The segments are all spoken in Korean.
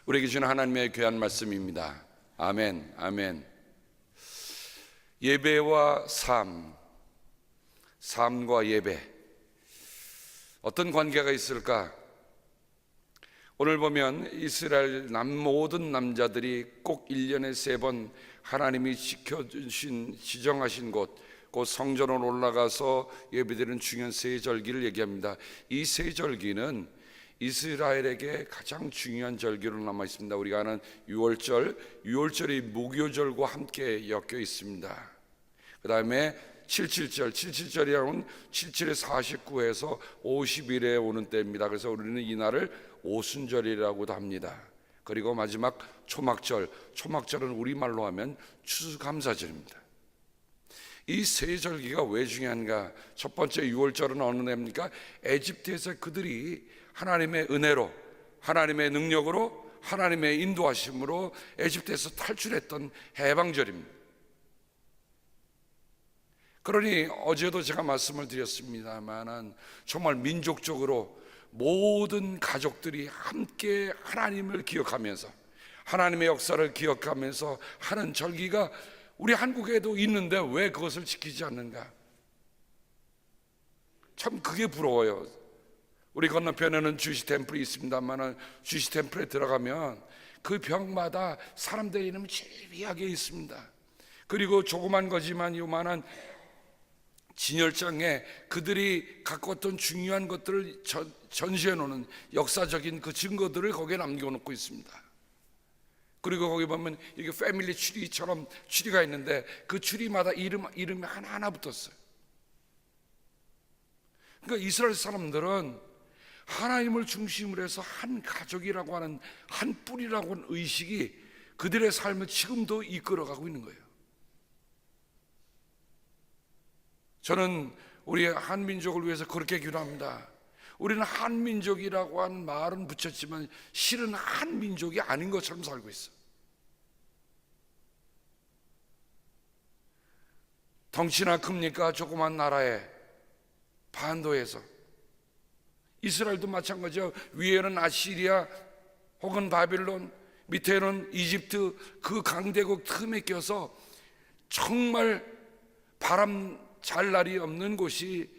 우리에게 주는 하나님의 귀한 말씀입니다. 아멘, 아멘. 예배와 삶과 예배, 어떤 관계가 있을까? 오늘 보면 이스라엘 모든 남자들이 꼭 1년에 3번 하나님이 지켜주신 지정하신 곳, 그 성전으로 올라가서 예배드리는 중요한 세 절기를 얘기합니다. 이 세 절기는 이스라엘에게 가장 중요한 절기로 남아 있습니다. 우리가 아는 유월절이 무교절과 함께 엮여 있습니다. 그 다음에 77절이라고는 77에 49에서 50일에 오는 때입니다. 그래서 우리는 이날을 오순절이라고도 합니다. 그리고 마지막 초막절은 우리말로 하면 추수감사절입니다. 이 세 절기가 왜 중요한가? 첫 번째 유월절은 어느 해입니까? 에집트에서 그들이 하나님의 은혜로, 하나님의 능력으로, 하나님의 인도하심으로 에집트에서 탈출했던 해방절입니다. 그러니 어제도 제가 말씀을 드렸습니다만 정말 민족적으로 모든 가족들이 함께 하나님을 기억하면서, 하나님의 역사를 기억하면서 하는 절기가 우리 한국에도 있는데 왜 그것을 지키지 않는가? 참 그게 부러워요. 우리 건너편에는 주시 템플이 있습니다만 주시 템플에 들어가면 그 벽마다 사람들의 이름이 질비하게 있습니다. 그리고 조그만 거지만 요만한 진열장에 그들이 갖고 왔던 중요한 것들을 전시해 놓는 역사적인 그 증거들을 거기에 남겨놓고 있습니다. 그리고 거기 보면 이게 패밀리 추리처럼 추리가 있는데 그 추리마다 이름이 하나하나 붙었어요. 그러니까 이스라엘 사람들은 하나님을 중심으로 해서 한 가족이라고 하는, 한 뿌리라고 하는 의식이 그들의 삶을 지금도 이끌어가고 있는 거예요. 저는 우리 한민족을 위해서 그렇게 기도합니다. 우리는 한민족이라고 하는 말은 붙였지만 실은 한민족이 아닌 것처럼 살고 있어. 덩치나 큽니까? 조그만 나라에 반도에서. 이스라엘도 마찬가지죠. 위에는 아시리아 혹은 바빌론, 밑에는 이집트, 그 강대국 틈에 껴서 정말 바람 잘 날이 없는 곳이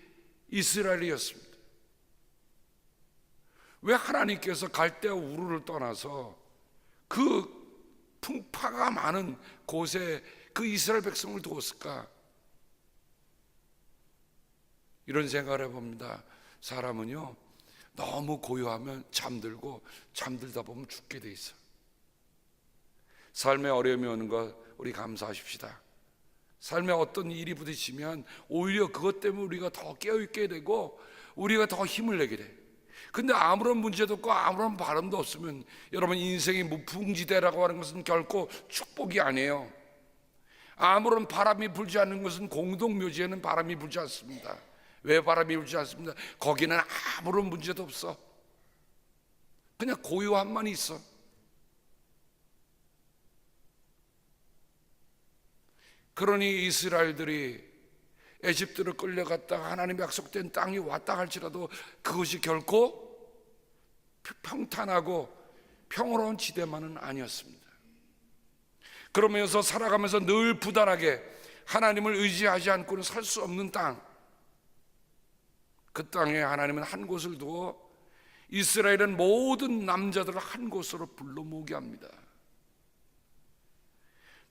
이스라엘이었습니다. 왜 하나님께서 갈대아 우르를 떠나서 그 풍파가 많은 곳에 그 이스라엘 백성을 두었을까? 이런 생각을 해봅니다. 사람은요, 너무 고요하면 잠들고 잠들다 보면 죽게 돼 있어. 삶에 어려움이 오는 것 우리 감사하십시다. 삶에 어떤 일이 부딪히면 오히려 그것 때문에 우리가 더 깨어있게 되고 우리가 더 힘을 내게 돼. 근데 아무런 문제도 없고 아무런 바람도 없으면 여러분, 인생이 무풍지대라고 하는 것은 결코 축복이 아니에요. 아무런 바람이 불지 않는 것은 공동묘지에는 바람이 불지 않습니다. 왜 바람이 불지 않습니다? 거기는 아무런 문제도 없어. 그냥 고요함만 있어. 그러니 이스라엘들이 에집트로 끌려갔다가 하나님의 약속된 땅이 왔다 할지라도 그것이 결코 평탄하고 평화로운 지대만은 아니었습니다. 그러면서 살아가면서 늘 부단하게 하나님을 의지하지 않고는 살 수 없는 땅, 그 땅에 하나님은 한 곳을 두어 이스라엘은 모든 남자들을 한 곳으로 불러 모으게 합니다.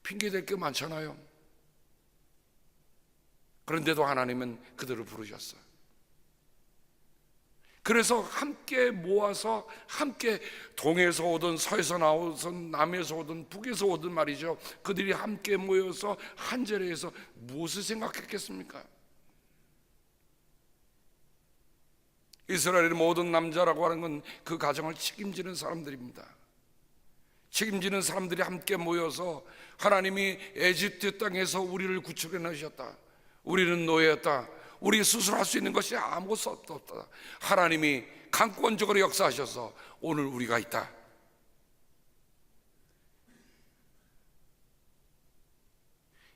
핑계댈 게 많잖아요. 그런데도 하나님은 그들을 부르셨어요. 그래서 함께 모아서 함께 동에서 오든 서에서 나오든 남에서 오든 북에서 오든 말이죠, 그들이 함께 모여서 한 자리에서 무엇을 생각했겠습니까? 이스라엘의 모든 남자라고 하는 건 그 가정을 책임지는 사람들입니다. 책임지는 사람들이 함께 모여서 하나님이 에집트 땅에서 우리를 구출해 내셨다. 우리는 노예였다. 우리 스스로 할 수 있는 것이 아무것도 없다. 하나님이 강권적으로 역사하셔서 오늘 우리가 있다.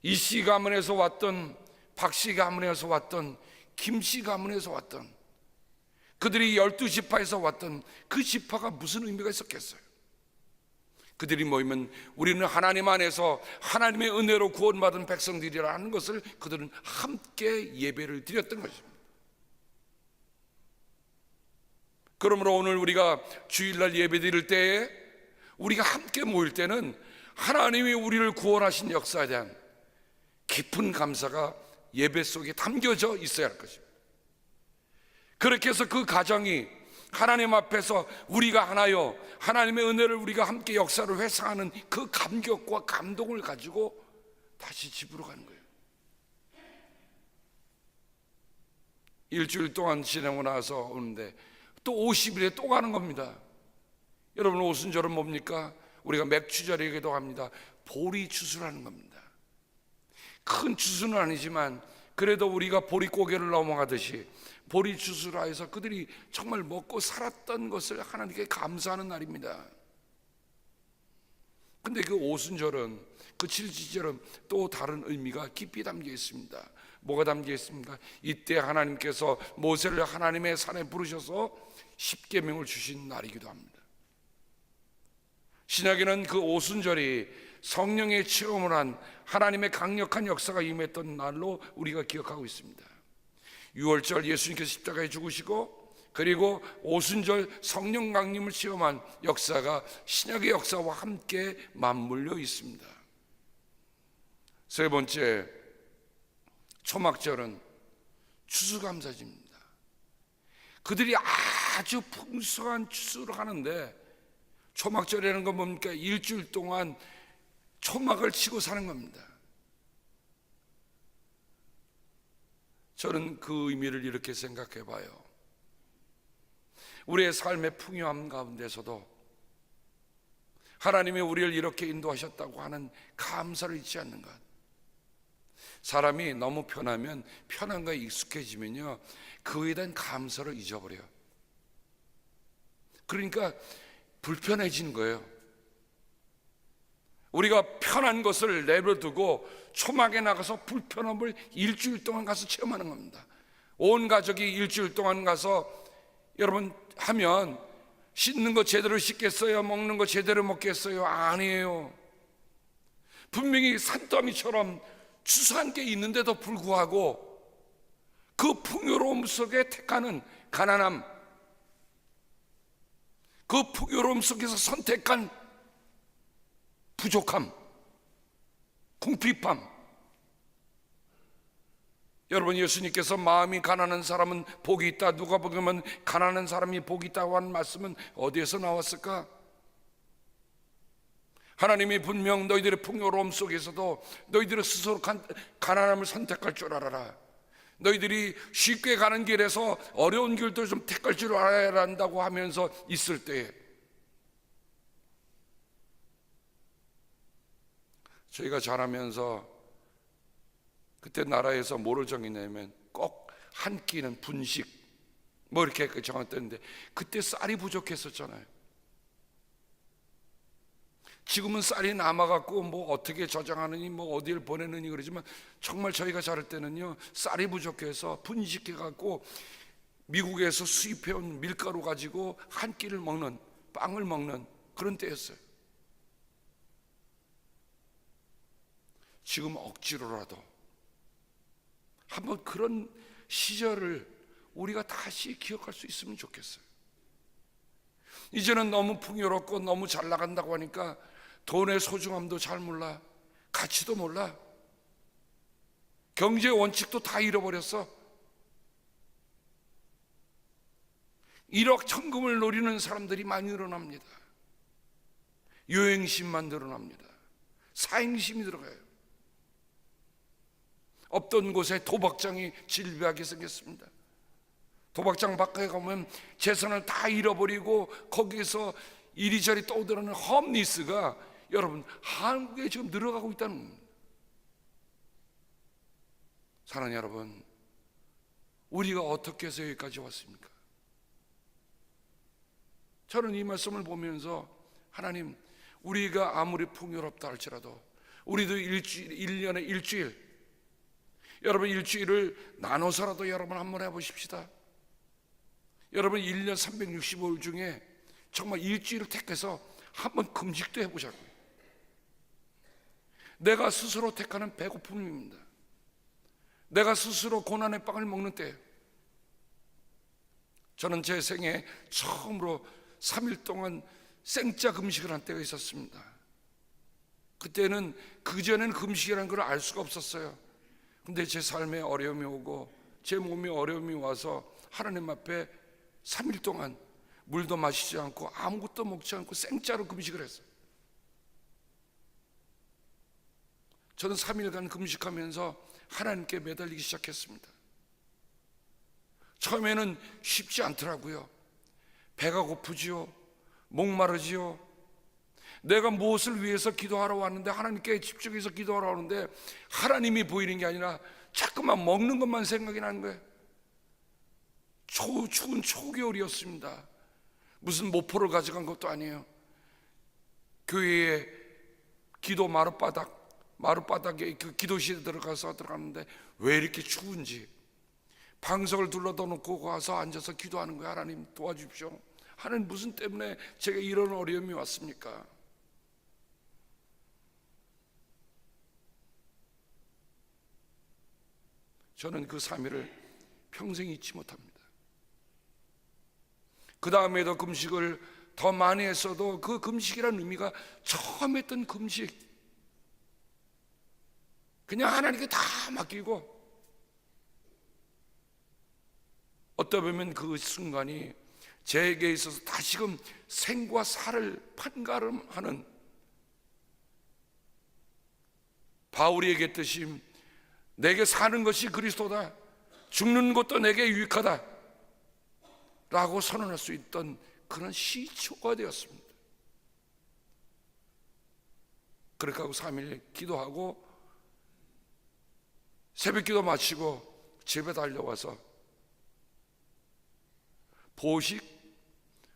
이씨 가문에서 왔던, 박씨 가문에서 왔던, 김씨 가문에서 왔던, 그들이 12지파에서 왔던 그 지파가 무슨 의미가 있었겠어요? 그들이 모이면 우리는 하나님 안에서 하나님의 은혜로 구원받은 백성들이라는 것을 그들은 함께 예배를 드렸던 것입니다. 그러므로 오늘 우리가 주일날 예배 드릴 때에 우리가 함께 모일 때는 하나님이 우리를 구원하신 역사에 대한 깊은 감사가 예배 속에 담겨져 있어야 할 것입니다. 그렇게 해서 그 가정이 하나님 앞에서 우리가 하나요, 하나님의 은혜를 우리가 함께 역사를 회상하는 그 감격과 감동을 가지고 다시 집으로 가는 거예요. 일주일 동안 지내고 나서 오는데 또 50일에 또 가는 겁니다. 여러분, 오순절은 뭡니까? 우리가 맥추절이기도 합니다. 보리 추수라는 겁니다. 큰 추수는 아니지만 그래도 우리가 보릿고개를 넘어가듯이 보리 추수라 해서 그들이 정말 먹고 살았던 것을 하나님께 감사하는 날입니다. 근데 그 오순절은, 그 칠지절은 또 다른 의미가 깊이 담겨 있습니다. 뭐가 담겨 있습니까? 이때 하나님께서 모세를 하나님의 산에 부르셔서 십계명을 주신 날이기도 합니다. 신약에는 그 오순절이 성령의 체험을 한 하나님의 강력한 역사가 임했던 날로 우리가 기억하고 있습니다. 6월절 예수님께서 십자가에 죽으시고 그리고 오순절 성령 강림을 체험한 역사가 신약의 역사와 함께 맞물려 있습니다. 세 번째, 초막절은 추수감사절입니다. 그들이 아주 풍성한 추수를 하는데, 초막절이라는 건 뭡니까? 일주일 동안 초막을 치고 사는 겁니다. 저는 그 의미를 이렇게 생각해 봐요. 우리의 삶의 풍요함 가운데서도 하나님이 우리를 이렇게 인도하셨다고 하는 감사를 잊지 않는 것. 사람이 너무 편하면, 편한 거에 익숙해지면요, 그에 대한 감사를 잊어버려요. 그러니까 불편해지는 거예요. 우리가 편한 것을 내버려두고 초막에 나가서 불편함을 일주일 동안 가서 체험하는 겁니다. 온 가족이 일주일 동안 가서 여러분 하면 씻는 거 제대로 씻겠어요? 먹는 거 제대로 먹겠어요? 아니에요. 분명히 산더미처럼 추수한 게 있는데도 불구하고 그 풍요로움 속에 택하는 가난함, 그 풍요로움 속에서 선택한 부족함, 궁핍함. 여러분, 예수님께서 마음이 가난한 사람은 복이 있다, 누가 보면 가난한 사람이 복이 있다고 하는 말씀은 어디에서 나왔을까? 하나님이 분명 너희들의 풍요로움 속에서도 너희들의 스스로 가난함을 선택할 줄 알아라. 너희들이 쉽게 가는 길에서 어려운 길도 좀 택할 줄 알아야 한다고 하면서 있을 때에 저희가 자라면서 그때 나라에서 뭐를 정했냐면 꼭 한 끼는 분식 뭐 이렇게 정했던데, 그때 쌀이 부족했었잖아요. 지금은 쌀이 남아갖고 뭐 어떻게 저장하느니 뭐 어디를 보내느니 그러지만, 정말 저희가 자랄 때는요, 쌀이 부족해서 분식해갖고 미국에서 수입해온 밀가루 가지고 한 끼를 먹는, 빵을 먹는 그런 때였어요. 지금 억지로라도 한번 그런 시절을 우리가 다시 기억할 수 있으면 좋겠어요. 이제는 너무 풍요롭고 너무 잘 나간다고 하니까 돈의 소중함도 잘 몰라, 가치도 몰라, 경제 원칙도 다 잃어버렸어. 1억 천금을 노리는 사람들이 많이 늘어납니다. 요행심만 늘어납니다. 사행심이 들어가요. 없던 곳에 도박장이 질비하게 생겼습니다. 도박장 밖에 가면 재산을 다 잃어버리고 거기에서 이리저리 떠들어오는 험리스가 여러분 한국에 지금 늘어가고 있다는 겁니다. 사랑하는 여러분, 우리가 어떻게 해서 여기까지 왔습니까? 저는 이 말씀을 보면서 하나님, 우리가 아무리 풍요롭다 할지라도 우리도 1년에 일주일, 여러분 일주일을 나눠서라도 여러분 한번 해보십시다. 여러분 1년 365일 중에 정말 일주일을 택해서 한번 금식도 해보자고요. 내가 스스로 택하는 배고픔입니다. 내가 스스로 고난의 빵을 먹는 때예요. 저는 제 생에 처음으로 3일 동안 생짜 금식을 한 때가 있었습니다. 그때는 그전에는 금식이라는 걸 알 수가 없었어요. 근데 제 삶에 어려움이 오고 제 몸에 어려움이 와서 하나님 앞에 3일 동안 물도 마시지 않고 아무것도 먹지 않고 생짜로 금식을 했어요. 저는 3일간 금식하면서 하나님께 매달리기 시작했습니다. 처음에는 쉽지 않더라고요. 배가 고프지요, 목마르지요. 내가 무엇을 위해서 기도하러 왔는데, 하나님께 집중해서 기도하러 왔는데 하나님이 보이는 게 아니라 자꾸만 먹는 것만 생각이 나는 거예요. 추운 초겨울이었습니다. 무슨 모포를 가져간 것도 아니에요. 교회에 기도 마룻바닥에 그 기도실에 들어갔는데 왜 이렇게 추운지 방석을 둘러다 놓고 와서 앉아서 기도하는 거야. 하나님 도와주십시오. 하나님 무슨 때문에 제가 이런 어려움이 왔습니까? 저는 그 3일을 평생 잊지 못합니다. 그 다음에도 금식을 더 많이 했어도 그 금식이라는 의미가 처음 했던 금식, 그냥 하나님께 다 맡기고, 어떻게 보면 그 순간이 제게 있어서 다시금 생과 사를 판가름하는, 바울이 얘기했듯이 내게 사는 것이 그리스도다, 죽는 것도 내게 유익하다 라고 선언할 수 있던 그런 시초가 되었습니다. 그렇게 하고 3일 기도하고 새벽 기도 마치고 집에 달려와서 보식,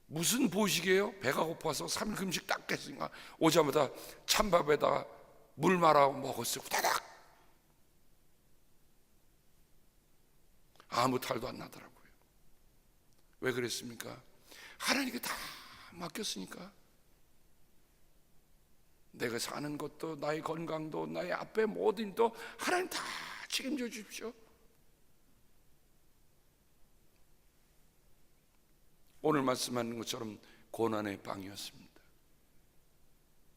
무슨 보식이에요? 배가 고파서 3일 금식 딱 했으니까 오자마자 찬밥에다가 물 말아 먹었어요. 후다닥. 아무 탈도 안 나더라고요. 왜 그랬습니까? 하나님께 다 맡겼으니까. 내가 사는 것도, 나의 건강도, 나의 앞에 모든 또 하나님 다 책임져 주십시오. 오늘 말씀하는 것처럼 고난의 빵이었습니다.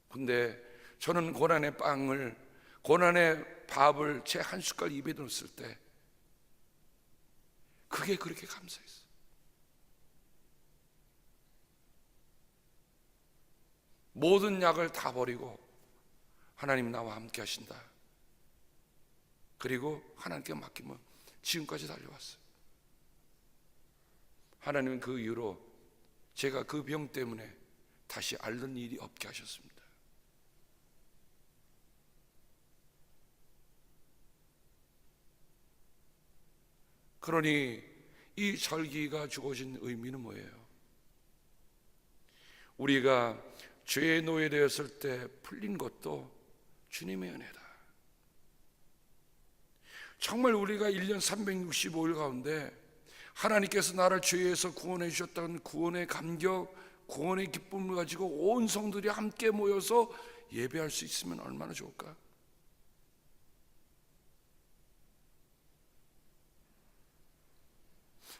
근데 저는 고난의 밥을 제 한 숟갈 입에 넣었을 때 그게 그렇게 감사했어요. 모든 약을 다 버리고 하나님 나와 함께 하신다. 그리고 하나님께 맡기면 지금까지 달려왔어요. 하나님은 그 이후로 제가 그 병 때문에 다시 앓는 일이 없게 하셨습니다. 그러니 이 절기가 주어진 의미는 뭐예요? 우리가 죄의 노예되었을 때 풀린 것도 주님의 은혜다. 정말 우리가 1년 365일 가운데 하나님께서 나를 죄에서 구원해 주셨다는 구원의 감격, 구원의 기쁨을 가지고 온 성들이 함께 모여서 예배할 수 있으면 얼마나 좋을까?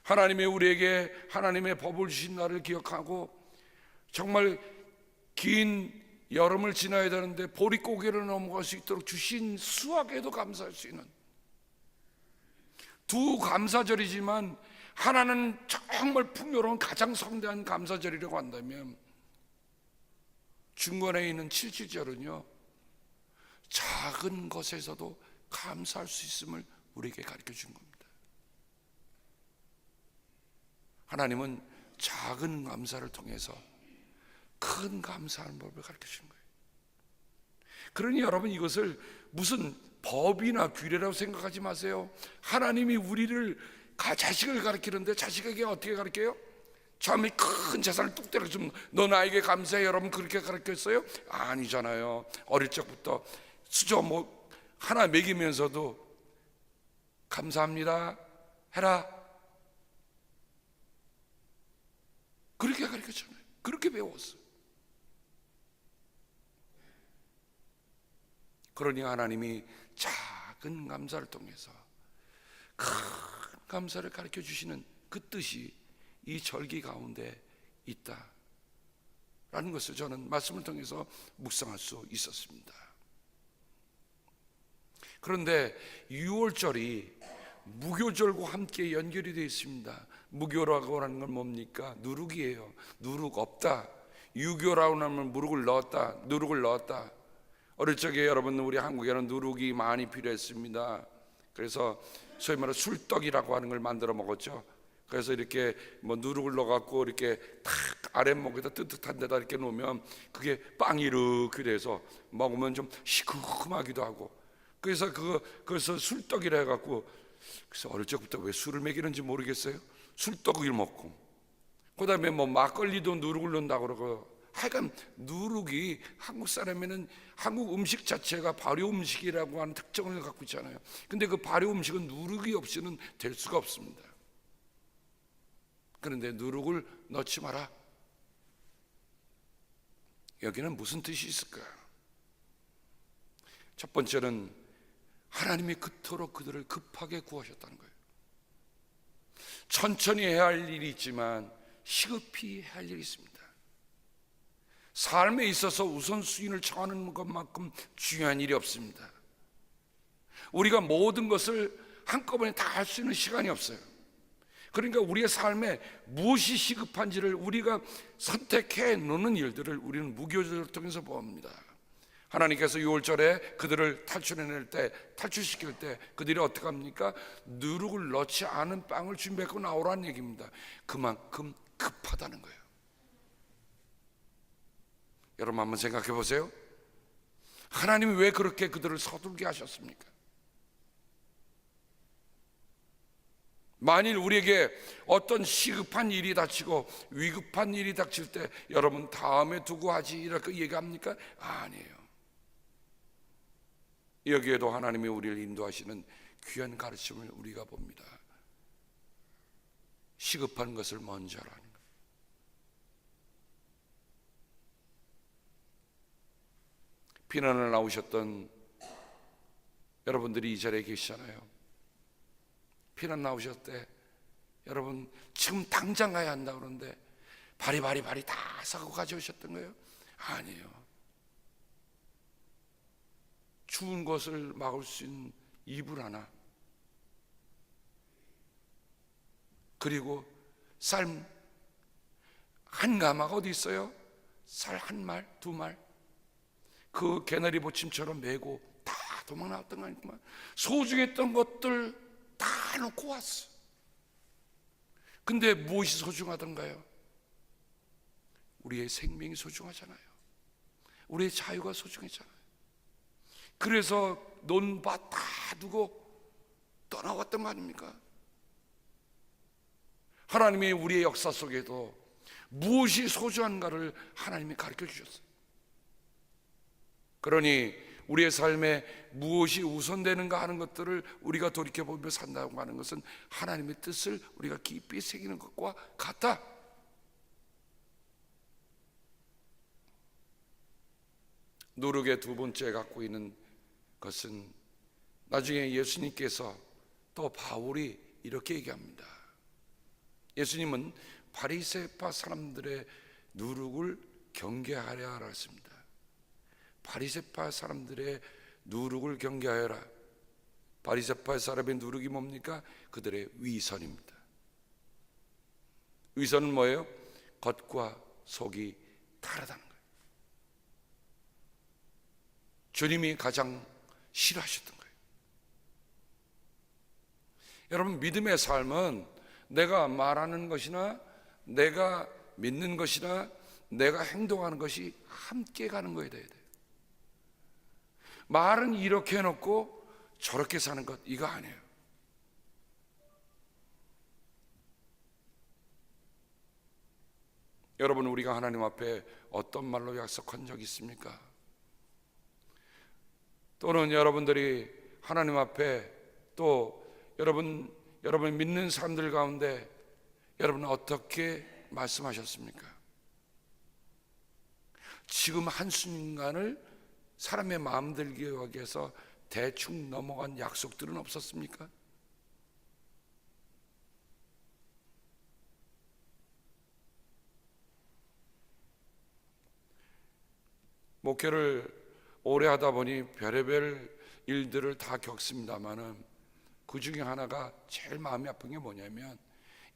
하나님이 우리에게 하나님의 법을 주신 날을 기억하고 정말 긴 여름을 지나야 되는데 보릿고개를 넘어갈 수 있도록 주신 수확에도 감사할 수 있는, 두 감사절이지만 하나는 정말 풍요로운 가장 성대한 감사절이라고 한다면 중간에 있는 칠칠절은요, 작은 것에서도 감사할 수 있음을 우리에게 가르쳐 준 겁니다. 하나님은 작은 감사를 통해서 큰 감사하는 법을 가르쳐 준 거예요. 그러니 여러분, 이것을 무슨 법이나 규례라고 생각하지 마세요. 하나님이 우리를 자식을 가르치는데 자식에게 어떻게 가르쳐요? 처음에 큰 재산을 뚝 때려주면 너 나에게 감사해, 여러분 그렇게 가르쳤어요? 아니잖아요. 어릴 적부터 수저 하나 먹이면서도 감사합니다 해라, 그렇게 가르쳤잖아요. 그렇게 배웠어요. 그러니 하나님이 작은 감사를 통해서 큰 감사를 가르쳐 주시는 그 뜻이 이 절기 가운데 있다라는 것을 저는 말씀을 통해서 묵상할 수 있었습니다. 그런데 6월절이 무교절과 함께 연결이 되어 있습니다. 무교라고 하는 건 뭡니까? 누룩이에요. 누룩 없다. 유교라고 하면 무룩을 넣었다. 누룩을 넣었다. 어릴 적에 여러분, 우리 한국에는 누룩이 많이 필요했습니다. 그래서 소위 말해 술떡이라고 하는 걸 만들어 먹었죠. 그래서 이렇게 뭐 누룩을 넣어갖고 이렇게 탁 아랫목에다 뜨뜻한 데다 이렇게 놓으면 그게 빵이 이렇게 돼서 먹으면 좀 시큼하기도 하고, 그래서 그래서 술떡이라 해갖고, 그래서 어릴 적부터 왜 술을 먹이는지 모르겠어요. 술떡을 먹고, 그 다음에 뭐 막걸리도 누룩을 넣는다고 그러고, 하여간 누룩이 한국 사람에는 한국 음식 자체가 발효 음식이라고 하는 특징을 갖고 있잖아요. 근데 그 발효 음식은 누룩이 없이는 될 수가 없습니다. 그런데 누룩을 넣지 마라. 여기는 무슨 뜻이 있을까? 첫 번째는 하나님이 그토록 그들을 급하게 구하셨다는 거예요. 천천히 해야 할 일이 있지만 시급히 해야 할 일이 있습니다. 삶에 있어서 우선순위를 정하는 것만큼 중요한 일이 없습니다. 우리가 모든 것을 한꺼번에 다 할 수 있는 시간이 없어요. 그러니까 우리의 삶에 무엇이 시급한지를 우리가 선택해 놓는 일들을 우리는 무교절을 통해서 봅니다. 하나님께서 6월절에 그들을 탈출해낼 때, 탈출시킬 때 그들이 어떻게 합니까? 누룩을 넣지 않은 빵을 준비하고 나오라는 얘기입니다. 그만큼 급하다는 거예요. 여러분 한번 생각해 보세요. 하나님이 왜 그렇게 그들을 서둘게 하셨습니까? 만일 우리에게 어떤 시급한 일이 닥치고 위급한 일이 닥칠 때 여러분 다음에 두고 하지 이렇게 얘기합니까? 아니에요. 여기에도 하나님이 우리를 인도하시는 귀한 가르침을 우리가 봅니다. 시급한 것을 먼저 하라는 것. 피난을 나오셨던 여러분들이 이 자리에 계시잖아요. 피난 나오셨을 때 여러분 지금 당장 가야 한다 그러는데 바리바리 다 사고 가져오셨던 거예요? 아니에요. 추운 것을 막을 수 있는 이불 하나, 그리고 쌀 한 가마가 어디 있어요? 쌀 한 말, 두 말, 그 개나리 보침처럼 메고 다 도망 나왔던 거 아니구만. 소중했던 것들 다 놓고 왔어. 근데 무엇이 소중하던가요? 우리의 생명이 소중하잖아요. 우리의 자유가 소중했잖아요. 그래서 논밭 다 두고 떠나왔던 거 아닙니까? 하나님이 우리의 역사 속에도 무엇이 소중한가를 하나님이 가르쳐 주셨어요. 그러니 우리의 삶에 무엇이 우선되는가 하는 것들을 우리가 돌이켜보며 산다고 하는 것은 하나님의 뜻을 우리가 깊이 새기는 것과 같다. 누룩의 두 번째 갖고 있는 것은 나중에 예수님께서 또 바울이 이렇게 얘기합니다. 예수님은 바리새파 사람들의 누룩을 경계하라 했습니다. 바리새파 사람들의 누룩을 경계하여라. 바리새파 사람의 누룩이 뭡니까? 그들의 위선입니다. 위선은 뭐예요? 겉과 속이 다르다는 거예요. 주님이 가장 싫어하셨던 거예요. 여러분, 믿음의 삶은 내가 말하는 것이나 내가 믿는 것이나 내가 행동하는 것이 함께 가는 거에 대해 말은 이렇게 해놓고 저렇게 사는 것, 이거 아니에요. 여러분, 우리가 하나님 앞에 어떤 말로 약속한 적 있습니까? 또는 여러분들이 하나님 앞에 또 여러분 믿는 사람들 가운데 여러분은 어떻게 말씀하셨습니까? 지금 한순간을 사람의 마음 들기 위해서 대충 넘어간 약속들은 없었습니까? 목회를 오래 하다 보니 별의별 일들을 다 겪습니다마는 그 중에 하나가 제일 마음이 아픈 게 뭐냐면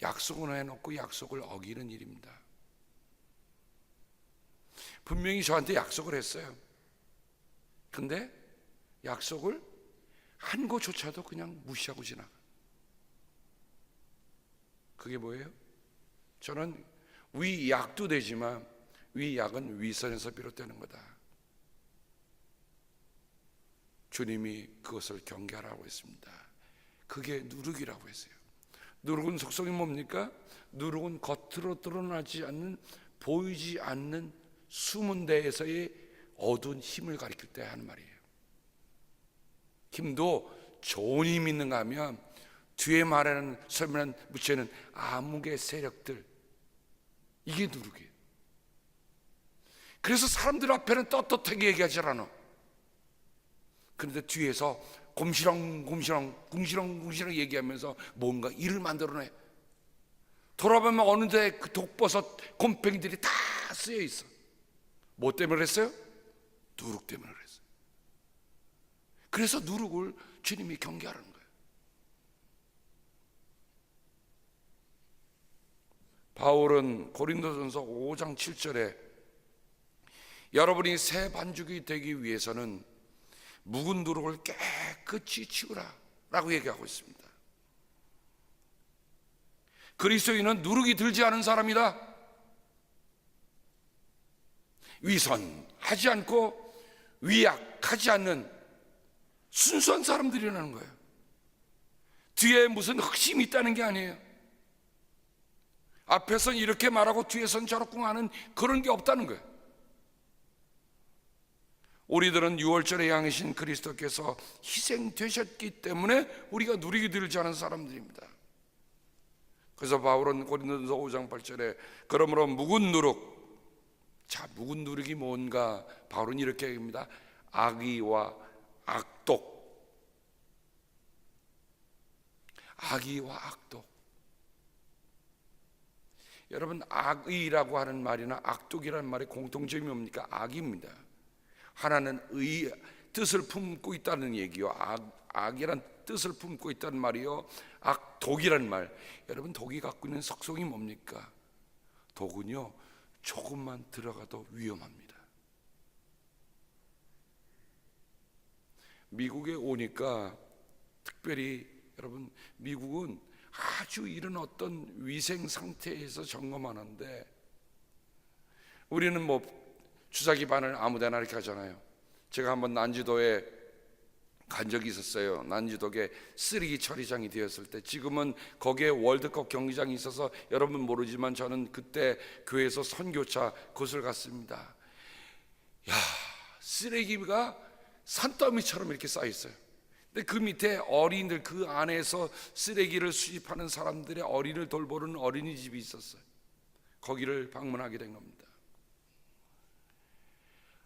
약속을 해놓고 약속을 어기는 일입니다. 분명히 저한테 약속을 했어요. 근데 약속을 한 거조차도 그냥 무시하고 지나가. 그게 뭐예요? 저는 위약도 되지만 위약은 위선에서 비롯되는 거다. 주님이 그것을 경계하라고 했습니다. 그게 누룩이라고 했어요. 누룩은 속성이 뭡니까? 누룩은 겉으로 드러나지 않는, 보이지 않는 숨은 데에서의 어두운 힘을 가리킬 때 하는 말이에요. 힘도 좋은 힘이 있는가 하면 뒤에 말하는 설명한 묻혀있는 암흑의 세력들, 이게 누룩이에요. 그래서 사람들 앞에는 떳떳하게 얘기하지 않아. 그런데 뒤에서 궁시렁 얘기하면서 뭔가 일을 만들어내. 돌아보면 어느새 그 독버섯 곰팡이들이 다 쓰여 있어. 뭐 때문에 그랬어요? 누룩 때문에 그랬어요. 그래서 누룩을 주님이 경계하라는 거예요. 바울은 고린도전서 5장 7절에 여러분이 새 반죽이 되기 위해서는 묵은 누룩을 깨끗이 치우라 라고 얘기하고 있습니다. 그리스도인은 누룩이 들지 않은 사람이다. 위선하지 않고 위약하지 않는 순수한 사람들이라는 거예요. 뒤에 무슨 흑심이 있다는 게 아니에요. 앞에선 이렇게 말하고 뒤에선 저렇게 하는 그런 게 없다는 거예요. 우리들은 유월절에 향하신 그리스도께서 희생되셨기 때문에 우리가 누리게 들지 않은 사람들입니다. 그래서 바울은 고린도전서 5장 8절에 그러므로 묵은 누룩, 자, 묵은 누룩이 뭔가 바울은 이렇게 얘기합니다. 악의와 악독, 악의와 악독. 여러분, 악의라고 하는 말이나 악독이라는 말의 공통점이 뭡니까? 악입니다. 하나는 의 뜻을 품고 있다는 얘기요. 악이란 뜻을 품고 있다는 말이요. 악독이란 말. 여러분, 독이 갖고 있는 속성이 뭡니까? 독은요, 조금만 들어가도 위험합니다. 미국에 오니까 특별히 여러분, 미국은 아주 이런 어떤 위생 상태에서 점검하는데 우리는 뭐 주사기 바늘 아무데나 이렇게 하잖아요. 제가 한번 난지도에 간 적이 있었어요. 난지도에 쓰레기 처리장이 되었을 때, 지금은 거기에 월드컵 경기장이 있어서 여러분 모르지만 저는 그때 교회에서 선교차 그곳을 갔습니다. 야, 쓰레기가 산더미처럼 이렇게 쌓여 있어요. 근데 그 밑에 어린이들, 그 안에서 쓰레기를 수집하는 사람들의 어린이를 돌보는 어린이집이 있었어요. 거기를 방문하게 된 겁니다.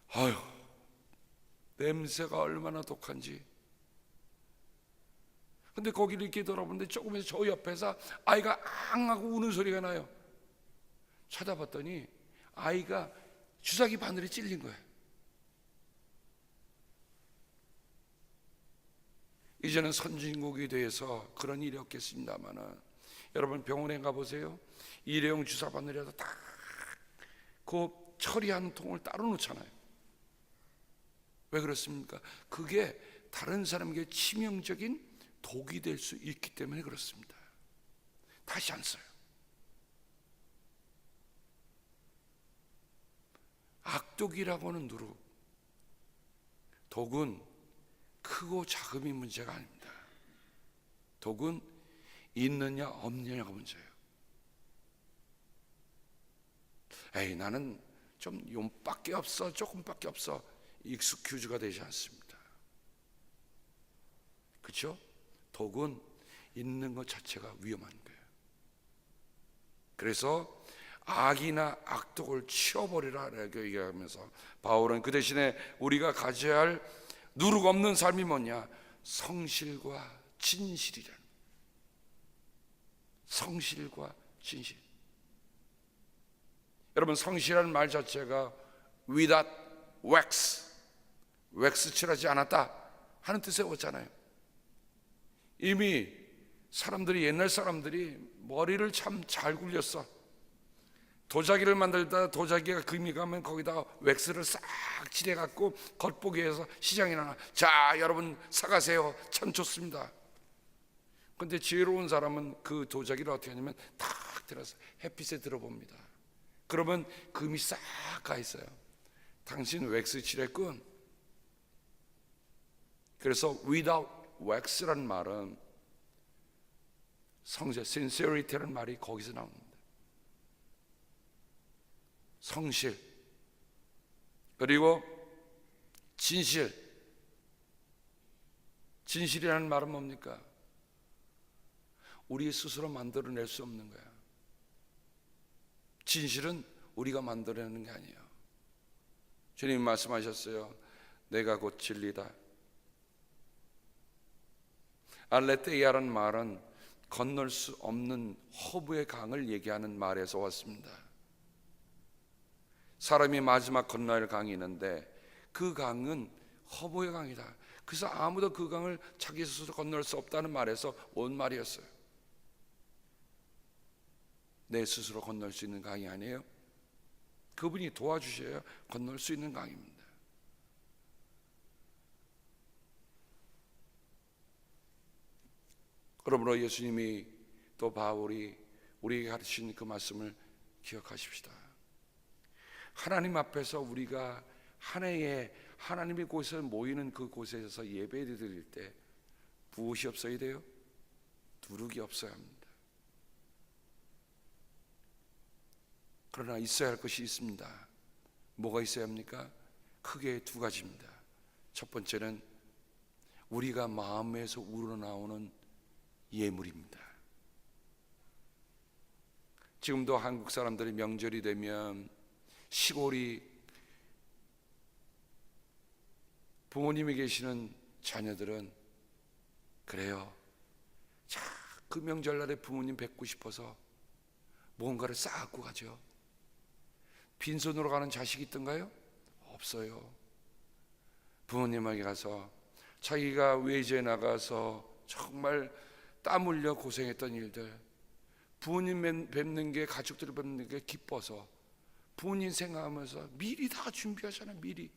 아유, 냄새가 얼마나 독한지. 근데 거기를 이렇게 돌아보는데 조금에서 저 옆에서 아이가 앙 하고 우는 소리가 나요. 찾아봤더니 아이가 주사기 바늘에 찔린 거예요. 이제는 선진국이 돼서 그런 일이 없겠습니다만 여러분, 병원에 가보세요. 일회용 주사 바늘이라도 다 그 처리하는 통을 따로 놓잖아요. 왜 그렇습니까? 그게 다른 사람에게 치명적인 독이 될 수 있기 때문에 그렇습니다. 다시 안 써요. 악독이라고 하는 누룩, 독은 크고 작음이 문제가 아닙니다. 독은 있느냐 없느냐가 문제예요. 에이, 나는 좀 용밖에 없어, 조금밖에 없어, 익스큐즈가 되지 않습니다. 그렇죠? 독은 있는 것 자체가 위험한 거예요. 그래서 악이나 악독을 치워버리라 이렇게 얘기하면서 바울은 그 대신에 우리가 가져야 할 누룩 없는 삶이 뭐냐? 성실과 진실이라는, 성실과 진실. 여러분, 성실한 말 자체가 without 왁스 칠하지 않았다 하는 뜻에 오잖아요. 이미 옛날 사람들이 머리를 참 잘 굴렸어. 도자기를 만들다 도자기가 금이 가면 거기다가 왁스를 싹 칠해갖고 겉보기 위해서 시장에 나가, 자 여러분 사가세요, 참 좋습니다. 근데 지혜로운 사람은 그 도자기를 어떻게 하냐면 탁 들어서 햇빛에 들어봅니다. 그러면 금이 싹 가 있어요. 당신 왁스 칠했군. 그래서 without wax라는 말은 sincerity라는 말이 거기서 나옵니다. 성실, 그리고 진실이라는 말은 뭡니까? 우리 스스로 만들어낼 수 없는 거야. 진실은 우리가 만들어내는 게 아니에요. 주님 말씀하셨어요. 내가 곧 진리다. 알레테이아라는 말은 건널 수 없는 허브의 강을 얘기하는 말에서 왔습니다. 사람이 마지막 건너야 할 강이 있는데 그 강은 허브의 강이다. 그래서 아무도 그 강을 자기 스스로 건널 수 없다는 말에서 온 말이었어요. 내 스스로 건널 수 있는 강이 아니에요. 그분이 도와주셔야 건널 수 있는 강입니다. 그러므로 예수님이 또 바울이 우리에게 가르치신 그 말씀을 기억하십시다. 하나님 앞에서 우리가 한 해에 하나님의 곳에 모이는 그 곳에서 예배를 드릴 때 무엇이 없어야 돼요? 누룩이 없어야 합니다. 그러나 있어야 할 것이 있습니다. 뭐가 있어야 합니까? 크게 두 가지입니다. 첫 번째는 우리가 마음에서 우러나오는 예물입니다. 지금도 한국 사람들이 명절이 되면 시골이 부모님이 계시는 자녀들은 그래요. 자, 그 명절날에 부모님 뵙고 싶어서 뭔가를 싸갖고 가죠. 빈손으로 가는 자식이 있던가요? 없어요. 부모님에게 가서 자기가 외지에 나가서 정말 땀 흘려 고생했던 일들, 부모님 뵙는 게, 가족들을 뵙는 게 기뻐서 부모님 생각하면서 미리 다 준비하잖아요. 미리.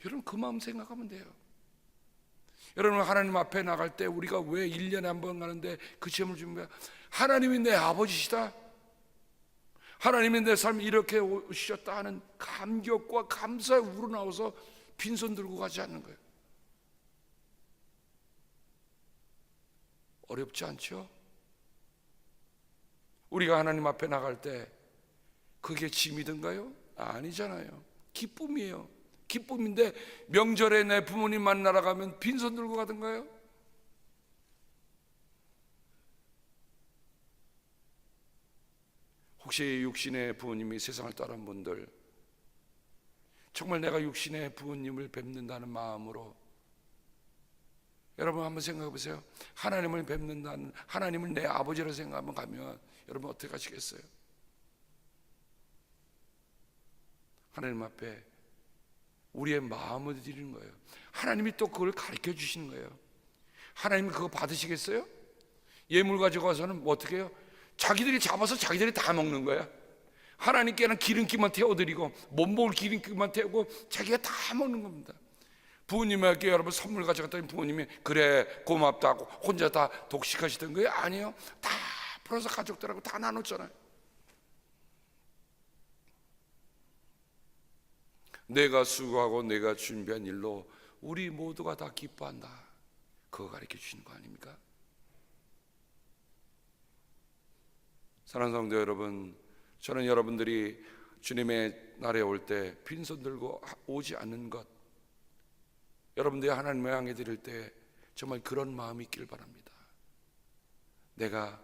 여러분, 그 마음 생각하면 돼요. 여러분, 하나님 앞에 나갈 때 우리가 왜 1년에 한 번 가는데 그 시험을 준비해? 하나님이 내 아버지시다, 하나님이 내 삶에 이렇게 오셨다 하는 감격과 감사에 우러나와서 빈손 들고 가지 않는 거예요. 어렵지 않죠? 우리가 하나님 앞에 나갈 때 그게 짐이든가요? 아니잖아요. 기쁨이에요. 기쁨인데 명절에 내 부모님 만나러 가면 빈손 들고 가든가요? 혹시 육신의 부모님이 세상을 떠난 분들, 정말 내가 육신의 부모님을 뵙는다는 마음으로 여러분 한번 생각해 보세요. 하나님을 뵙는다는, 하나님을 내 아버지로 생각하면 가면 여러분 어떻게 하시겠어요? 하나님 앞에 우리의 마음을 드리는 거예요. 하나님이 또 그걸 가르쳐 주시는 거예요. 하나님이 그거 받으시겠어요? 예물 가지고 와서는 뭐 어떻게 해요? 자기들이 잡아서 자기들이 다 먹는 거야. 하나님께는 기름기만 태워드리고 못 먹을 기름기만 태우고 자기가 다 먹는 겁니다. 부모님에게 여러분 선물 가져갔더니 부모님이 그래 고맙다고 혼자 다 독식하시던 거예요? 아니요. 다 풀어서 가족들하고 다 나눴잖아요. 내가 수고하고 내가 준비한 일로 우리 모두가 다 기뻐한다. 그거 가르쳐 주시는 거 아닙니까? 사랑하는 성도 여러분, 저는 여러분들이 주님의 날에 올 때 빈손 들고 오지 않는 것, 여러분들이 하나님을 향해 드릴 때 정말 그런 마음이 있길 바랍니다. 내가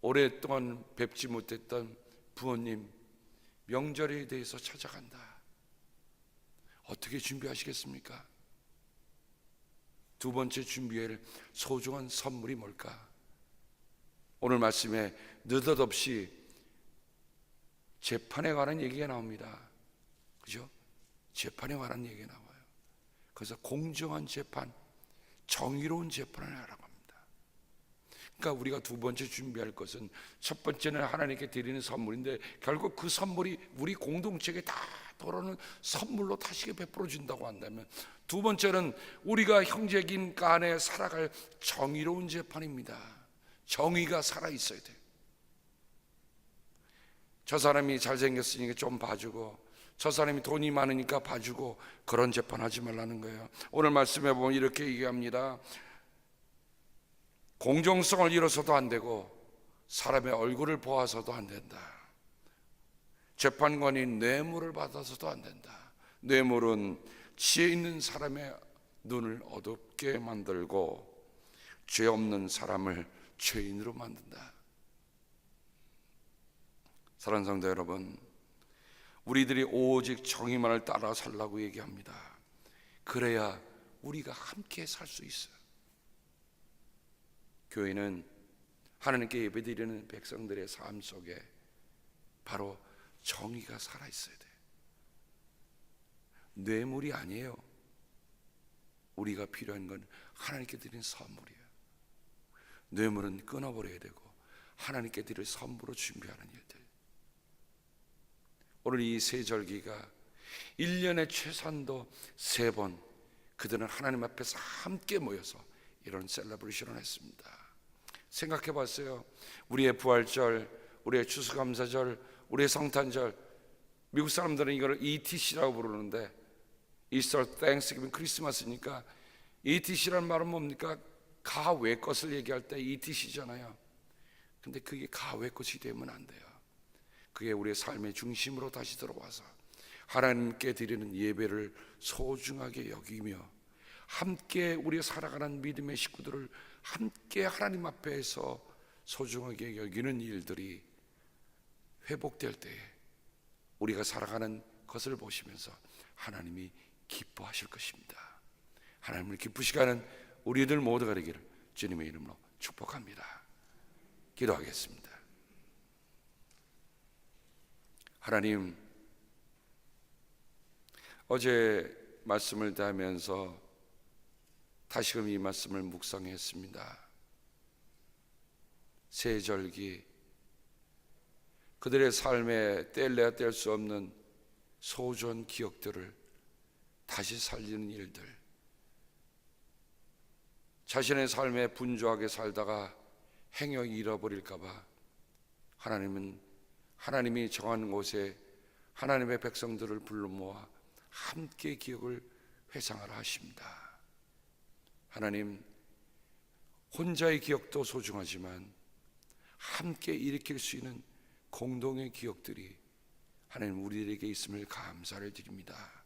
오랫동안 뵙지 못했던 부모님 명절에 대해서 찾아간다. 어떻게 준비하시겠습니까? 두 번째 준비할 소중한 선물이 뭘까? 오늘 말씀에 느닷없이 재판에 관한 얘기가 나옵니다. 그죠? 재판에 관한 얘기가 나와요. 그래서 공정한 재판, 정의로운 재판을 하라고 합니다. 그러니까 우리가 두 번째 준비할 것은, 첫 번째는 하나님께 드리는 선물인데 결국 그 선물이 우리 공동체에 다 돌아오는 선물로 다시 베풀어 준다고 한다면, 두 번째는 우리가 형제긴 간에 살아갈 정의로운 재판입니다. 정의가 살아있어야 돼요. 저 사람이 잘생겼으니까 좀 봐주고, 저 사람이 돈이 많으니까 봐주고, 그런 재판하지 말라는 거예요. 오늘 말씀해 보면 이렇게 얘기합니다. 공정성을 잃어서도 안 되고 사람의 얼굴을 보아서도 안 된다. 재판관이 뇌물을 받아서도 안 된다. 뇌물은 지혜 있는 사람의 눈을 어둡게 만들고 죄 없는 사람을 죄인으로 만든다. 사랑하는 성도 여러분, 우리들이 오직 정의만을 따라 살라고 얘기합니다. 그래야 우리가 함께 살 수 있어요. 교회는 하나님께 예배드리는 백성들의 삶 속에 바로 정의가 살아있어야 돼요. 뇌물이 아니에요. 우리가 필요한 건 하나님께 드리는 선물이에요. 뇌물은 끊어버려야 되고 하나님께 드릴 선물로 준비하는 일들. 오늘 이 세절기가 1년에 최소한도 3번 그들은 하나님 앞에서 함께 모여서 이런 셀러브레이션을 했습니다. 생각해 봤어요. 우리의 부활절, 우리의 추수감사절, 우리의 성탄절, 미국 사람들은 이걸 ETC라고 부르는데, 이스터, 땡스기빙, 크리스마스니까 ETC라는 말은 뭡니까? 가외 것을 얘기할 때 ETC잖아요. 근데 그게 가외 것이 되면 안 돼요. 그게 우리의 삶의 중심으로 다시 들어와서 하나님께 드리는 예배를 소중하게 여기며 함께 우리 살아가는 믿음의 식구들을 함께 하나님 앞에서 소중하게 여기는 일들이 회복될 때에 우리가 살아가는 것을 보시면서 하나님이 기뻐하실 것입니다. 하나님을 기쁘시게 하는 우리들 모두가 되기를 주님의 이름으로 축복합니다. 기도하겠습니다. 하나님, 어제 말씀을 대하면서 다시금 이 말씀을 묵상했습니다. 세절기, 그들의 삶에 뗄래야 뗄 수 없는 소중한 기억들을 다시 살리는 일들, 자신의 삶에 분주하게 살다가 행여 잃어버릴까 봐 하나님이 정한 곳에 하나님의 백성들을 불러 모아 함께 기억을 회상하라 하십니다. 하나님, 혼자의 기억도 소중하지만 함께 일으킬 수 있는 공동의 기억들이 하나님 우리에게 있음을 감사를 드립니다.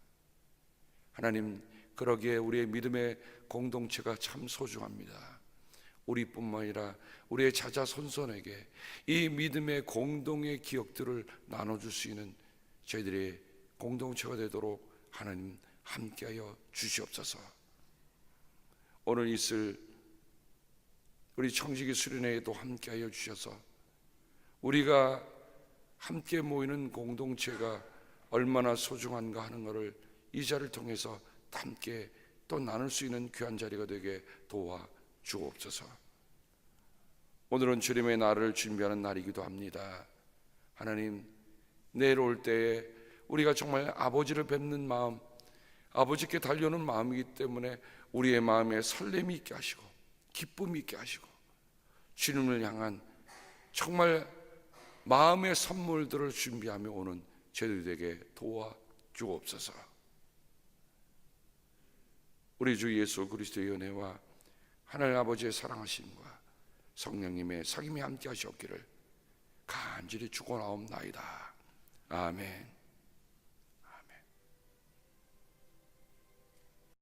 하나님, 그러기에 우리의 믿음의 공동체가 참 소중합니다. 우리뿐만 아니라 우리의 자자손손에게 이 믿음의 공동의 기억들을 나눠줄 수 있는 저희들의 공동체가 되도록 하나님 함께하여 주시옵소서. 오늘 있을 우리 청지기 수련회에도 함께하여 주셔서 우리가 함께 모이는 공동체가 얼마나 소중한가 하는 것을 이 자리를 통해서 함께 또 나눌 수 있는 귀한 자리가 되게 도와 주옵소서. 오늘은 주님의 날을 준비하는 날이기도 합니다. 하나님, 내일 올 때에 우리가 정말 아버지를 뵙는 마음, 아버지께 달려오는 마음이기 때문에 우리의 마음에 설렘이 있게 하시고 기쁨이 있게 하시고 주님을 향한 정말 마음의 선물들을 준비하며 오는 저희들에게 도와 주옵소서. 우리 주 예수 그리스도의 은혜와 하나님 아버지의 사랑하심과 성령님의 사귐이 함께 하시옵기를 간절히 축원하옵나이다. 아멘.